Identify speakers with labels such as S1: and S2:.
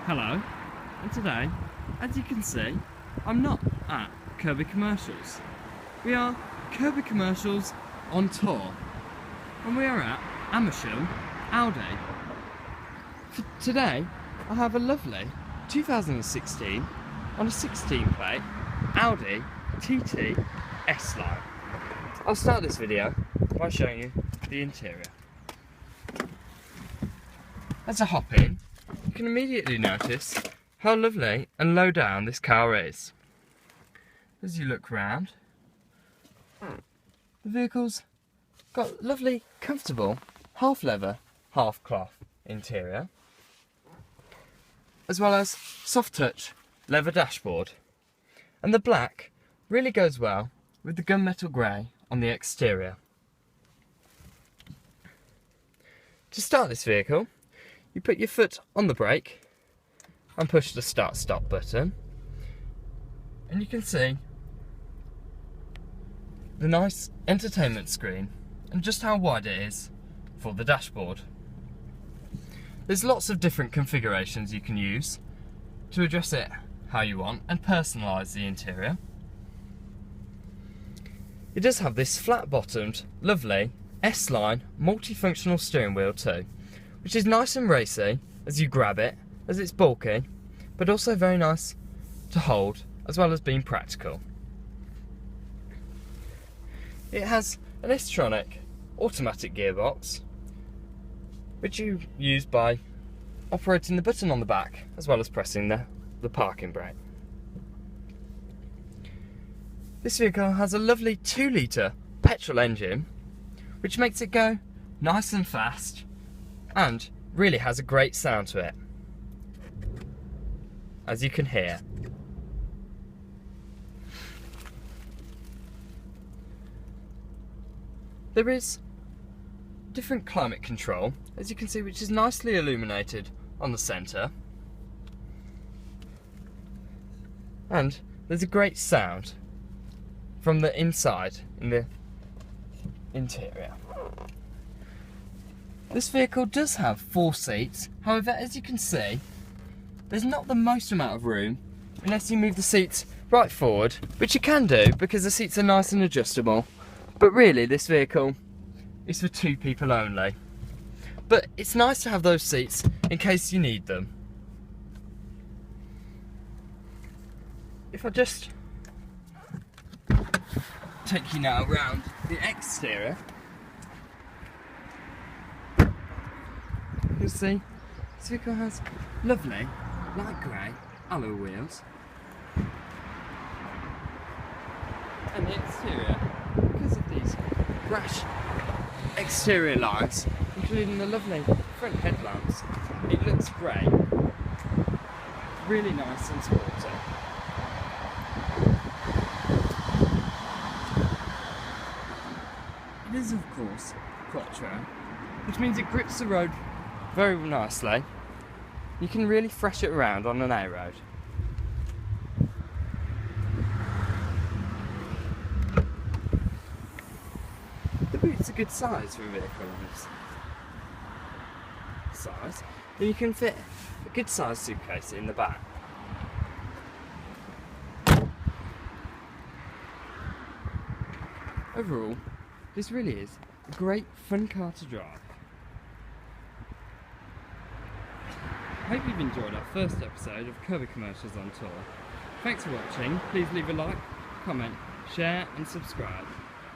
S1: Hello, and today, as you can see, I'm not at Kirby Commercials. We are Kirby Commercials on tour, and we are at Amersham Audi. For today, I have a lovely 2016 on a 16 plate Audi TT S-Line. I'll start this video by showing you the interior. As I hop in, you can immediately notice how lovely and low down this car is. As you look round, the vehicle's got lovely, comfortable, half leather, half cloth interior, as well as soft touch leather dashboard. And the black really goes well with the gunmetal grey on the exterior. To start this vehicle, you put your foot on the brake and push the start-stop button, and you can see the nice entertainment screen and just how wide it is for the dashboard. There's lots of different configurations you can use to address it how you want and personalise the interior. It does have this flat-bottomed, lovely S-Line multifunctional steering wheel too, which is nice and racy as you grab it, as it's bulky, but also very nice to hold, as well as being practical. It has an S-tronic automatic gearbox, which you use by operating the button on the back, as well as pressing the parking brake. This vehicle has a lovely 2-litre petrol engine, which makes it go nice and fast, and really has a great sound to it, as you can hear. There is different climate control, as you can see, which is nicely illuminated on the centre, and there's a great sound from the inside in the interior. This vehicle does have 4 seats, however, as you can see, there's not the most amount of room unless you move the seats right forward, which you can do because the seats are nice and adjustable, but really this vehicle is for 2 people only. But it's nice to have those seats in case you need them. If I just take you now around the exterior, you'll see this vehicle has lovely light grey alloy wheels, and the exterior, because of these brash exterior lines, including the lovely front headlamps, it looks great, really nice and sporty. It is, of course, Quattro, which means it grips the road very nicely. You can really thrash it around on an A road. The boot's a good size for a vehicle of this size, and you can fit a good sized suitcase in the back. Overall, this really is a great fun car to drive. I hope you've enjoyed our first episode of Kirby Commercials on Tour. Thanks for watching. Please leave a like, comment, share and subscribe.